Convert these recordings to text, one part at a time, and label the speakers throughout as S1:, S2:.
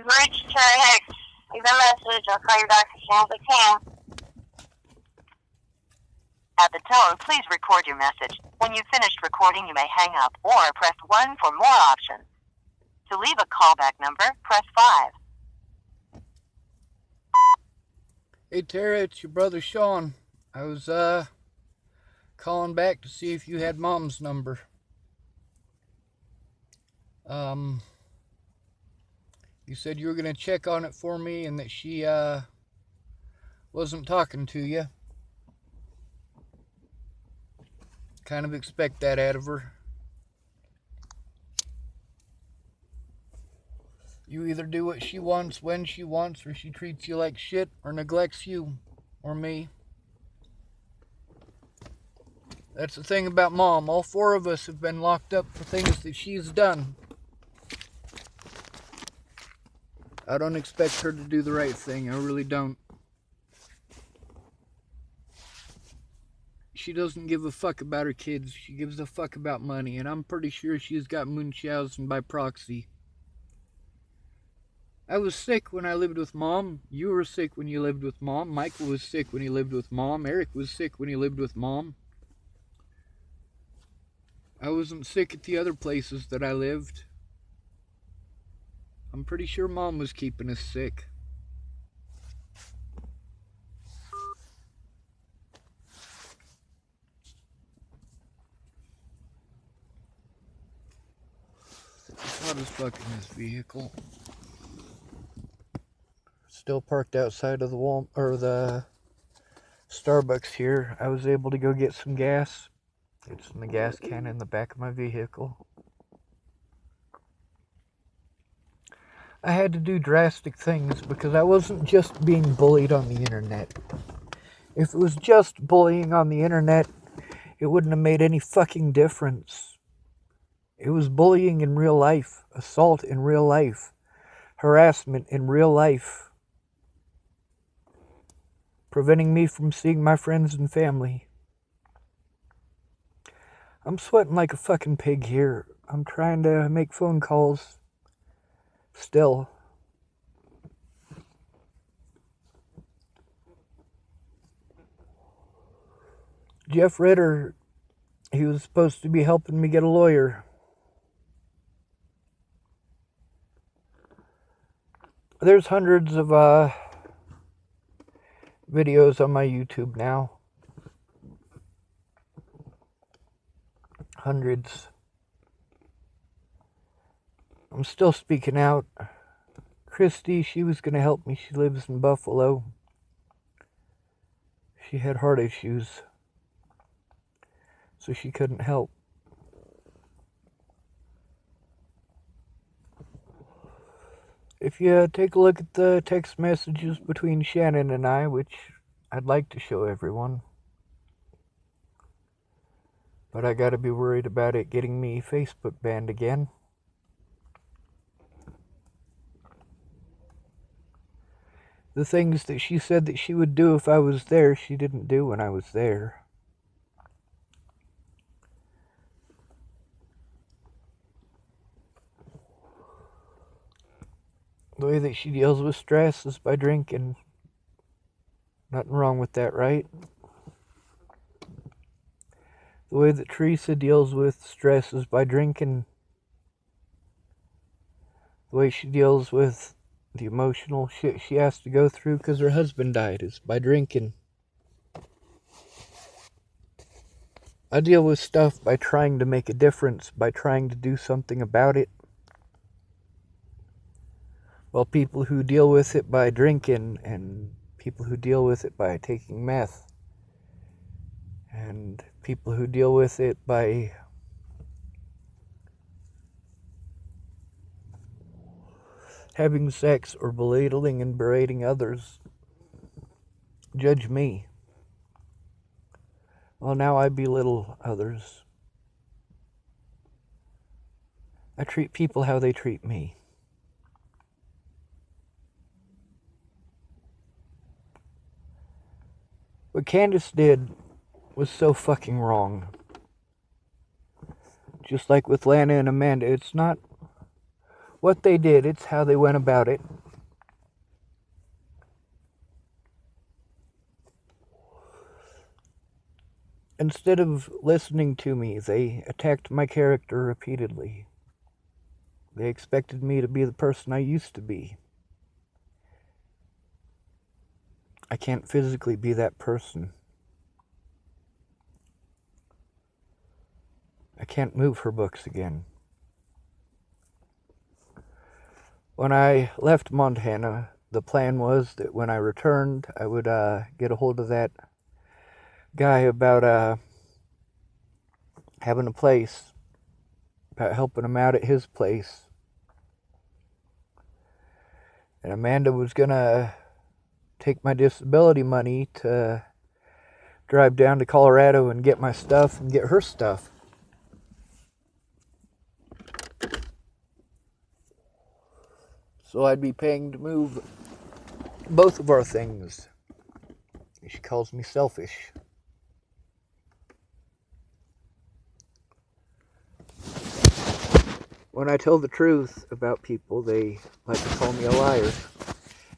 S1: reached Terry Hicks. Leave a message. I'll call you back as soon as I can.
S2: At the tone, please record your message. When you've finished recording, you may hang up or press 1 for more options. To leave a callback number, press 5.
S3: Hey Tara, it's your brother Sean. I was calling back to see if you had Mom's number. You said you were going to check on it for me and that she wasn't talking to you. Kind of expect that out of her. You either do what she wants when she wants, or she treats you like shit, or neglects you, or me. That's the thing about Mom. All 4 of us have been locked up for things that she's done. I don't expect her to do the right thing. I really don't. She doesn't give a fuck about her kids. She gives a fuck about money. And I'm pretty sure she's got Munchausen by proxy. I was sick when I lived with Mom. You were sick when you lived with Mom. Michael was sick when he lived with Mom. Eric was sick when he lived with Mom. I wasn't sick at the other places that I lived. I'm pretty sure Mom was keeping us sick. It's hot as fuck in this vehicle. Still parked outside of the Starbucks here. I was able to go get some gas. It's in the gas can in the back of my vehicle. I had to do drastic things because I wasn't just being bullied on the internet. If it was just bullying on the internet, it wouldn't have made any fucking difference. It was bullying in real life, assault in real life, harassment in real life, preventing me from seeing my friends and family. I'm sweating like a fucking pig here. I'm trying to make phone calls still. Jeff Ritter, he was supposed to be helping me get a lawyer. There's hundreds of videos on my YouTube now. Hundreds. I'm still speaking out. Christy, she was going to help me. She lives in Buffalo. She had heart issues, so she couldn't help. If you take a look at the text messages between Shannon and I, which I'd like to show everyone, but I gotta be worried about it getting me Facebook banned again. The things that she said that she would do if I was there, she didn't do when I was there. The way that she deals with stress is by drinking. Nothing wrong with that, right? The way that Teresa deals with stress is by drinking. The way she deals with the emotional shit she has to go through because her husband died is by drinking. I deal with stuff by trying to make a difference, by trying to do something about it. Well, people who deal with it by drinking, and people who deal with it by taking meth, and people who deal with it by having sex or belittling and berating others, judge me. Well, now I belittle others. I treat people how they treat me. What Candace did was so fucking wrong. Just like with Lana and Amanda, it's not what they did, it's how they went about it. Instead of listening to me, they attacked my character repeatedly. They expected me to be the person I used to be. I can't physically be that person. I can't move her books again. When I left Montana, the plan was that when I returned, I would get a hold of that guy about having a place, about helping him out at his place. And Amanda was gonna take my disability money to drive down to Colorado and get my stuff and get her stuff. So I'd be paying to move both of our things. She calls me selfish. When I tell the truth about people, they like to call me a liar.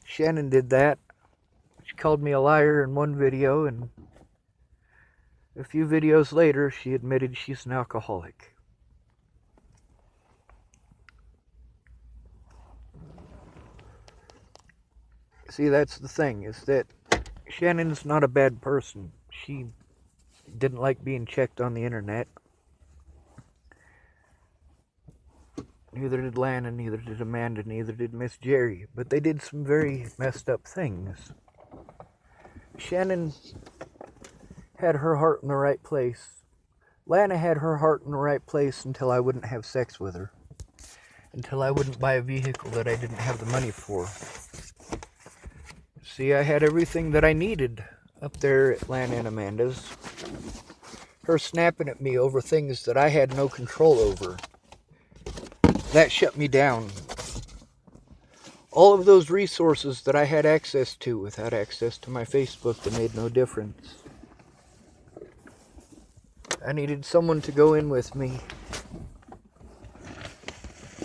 S3: Shannon did that. She called me a liar in one video, and a few videos later, she admitted she's an alcoholic. See, that's the thing, is that Shannon's not a bad person. She didn't like being checked on the internet. Neither did Lana, neither did Amanda, neither did Miss Jerry. But they did some very messed up things. Shannon had her heart in the right place. Lana had her heart in the right place until I wouldn't have sex with her. Until I wouldn't buy a vehicle that I didn't have the money for. See, I had everything that I needed up there at Lana and Amanda's. Her snapping at me over things that I had no control over. That shut me down. All of those resources that I had access to without access to my Facebook, that made no difference. I needed someone to go in with me.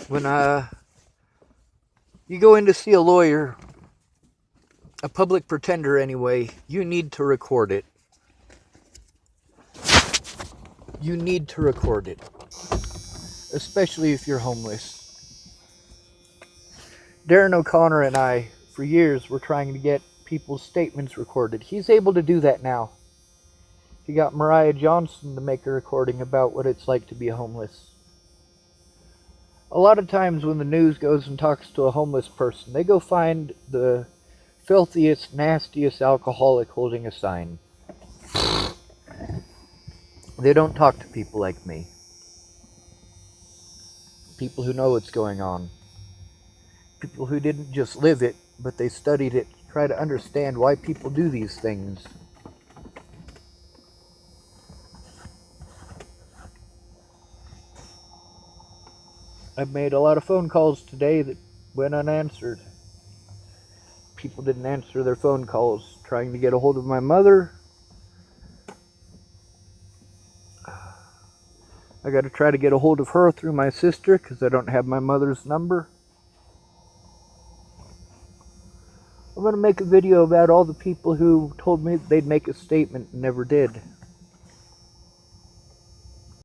S3: When you go in to see a lawyer, a public pretender anyway, you need to record it. You need to record it. Especially if you're homeless. Darren O'Connor and I, for years, were trying to get people's statements recorded. He's able to do that now. He got Mariah Johnson to make a recording about what it's like to be homeless. A lot of times when the news goes and talks to a homeless person, they go find the filthiest, nastiest alcoholic holding a sign. They don't talk to people like me. People who know what's going on. People who didn't just live it, but they studied it to try to understand why people do these things. I've made a lot of phone calls today that went unanswered. People didn't answer their phone calls, trying to get a hold of my mother. I got to try to get a hold of her through my sister because I don't have my mother's number. I'm going to make a video about all the people who told me they'd make a statement and never did.